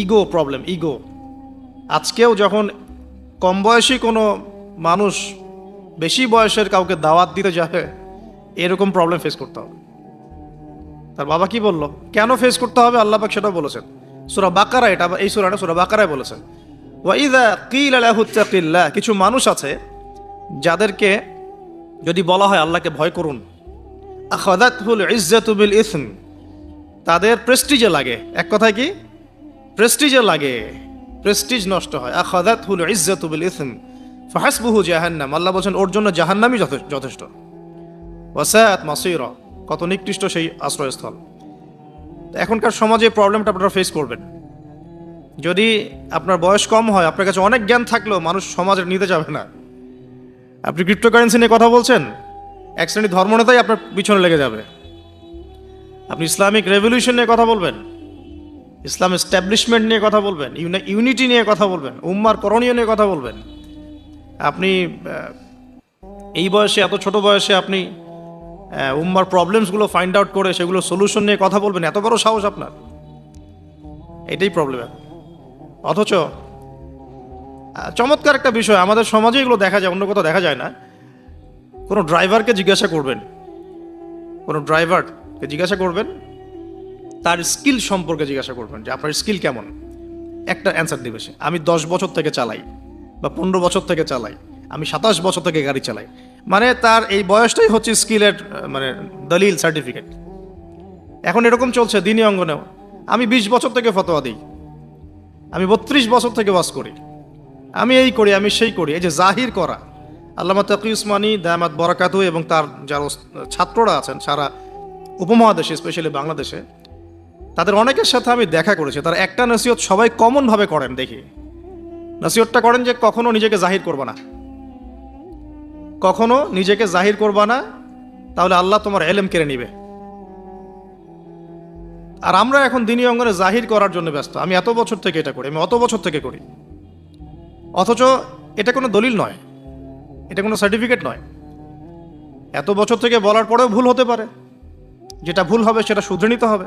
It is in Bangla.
Ego problem, ego. আজকেও যখন কম বয়সী কোনো মানুষ বেশি বয়সের কাউকে দাওয়াত দিতে যাবে, এরকম প্রবলেম ফেস করতে হবে। তার বাবা কি বলল, কেন ফেস করতে হবে আল্লাহ পাক সেটাও বলেছেন সূরা বাকারা, এটা এই সূরাটা সূরা বাকারায় বলেছেন, ওয়া ইযা কিলা লাহু তাকিল্লাহ, কিছু মানুষ আছে যাদেরকে যদি বলা হয় আল্লাহকে ভয় করুন, আখাযাতহুল ইজ্জাতু বিল ইসম, তাদের প্রেস্টিজে লাগে। এক কথায় কি, প্রেস্টিজে লাগে, প্রেস্টিজ নষ্ট হয়। আখাযাতহুল ইজ্জাতু বিল ইসম ফাহাসবুহু জাহান্নাম, আল্লাহ বলেন ওর জন্য জাহান্নামই যথেষ্ট। ওয়াসাআত মাসীরা, কত নিকৃষ্ট সেই আশ্রয়স্থল। এখনকার সমাজে প্রবলেমটা আপনারা ফেস করবেন। যদি আপনার বয়স কম হয়, আপনার কাছে অনেক জ্ঞান থাকলেও মানুষ সমাজে নিতে যাবে না। আপনি ক্রিপ্টোকারেন্সি নিয়ে কথা বলছেন, এক শ্রেণী ধর্মনেতাই আপনার পিছনে লেগে যাবে। আপনি ইসলামিক রেভলিউশন নিয়ে কথা বলবেন, ইসলাম এস্টাবলিশমেন্ট নিয়ে কথা বলবেন, ইউনিটি নিয়ে কথা বলবেন, উম্মার করণীয় নিয়ে কথা বলবেন। আপনি এই বয়সে, এত ছোট বয়সে আপনি উম্মার প্রবলেমসগুলো ফাইন্ড আউট করে সেগুলো সলিউশন নিয়ে কথা বলবেন, এত বড় সাহস আপনার? এটাই প্রবলেম। অথচ চমৎকার একটা বিষয়, আমাদের সমাজে এগুলো দেখা যায়, অন্য কোথাও দেখা যায় না। কোনো ড্রাইভারকে জিজ্ঞাসা করবেন, কোনো ড্রাইভারকে জিজ্ঞাসা করবেন, তার স্কিল সম্পর্কে জিজ্ঞাসা করবেন যে আপনার স্কিল কেমন। একটা অ্যান্সার দিবে সে, আমি 10 বছর থেকে চালাই, বা 15 বছর থেকে চালাই, আমি 27 বছর থেকে গাড়ি চালাই। মানে তার এই বয়সটাই হচ্ছে স্কিলের মানে দলিল, সার্টিফিকেট। এখন এরকম চলছে দিনী অঙ্গনেও। আমি 20 বছর থেকে ফতোয়া দিই, আমি 32 বছর থেকে ওয়াজ করি, আমি এই করি, আমি সেই করি। এই যে জাহির করা, আল্লামা তাকি উসমানী দায়ামাত বরাকাতু এবং তার যারা ছাত্ররা আছেন সারা উপমহাদেশে, স্পেশালি বাংলাদেশে, তাদের অনেকের সাথে আমি দেখা করেছি। তারা একটা নসিহত সবাই কমনভাবে করেন, দেখি নসিহতটা করেন যে কখনো নিজেকে জাহির করবা না, কখনো নিজেকে জাহির করবা না, তাহলে আল্লাহ তোমার এলেম কেড়ে নিবে। আর আমরা এখন দিনী অঙ্গনে জাহির করার জন্য ব্যস্ত, আমি এত বছর থেকে এটা করি, আমি অত বছর থেকে করি। অথচ এটা কোনো দলিল নয়, এটা কোনো সার্টিফিকেট নয়। এত বছর থেকে বলার পরেও ভুল হতে পারে, যেটা ভুল হবে সেটা শুধরে নিতে হবে।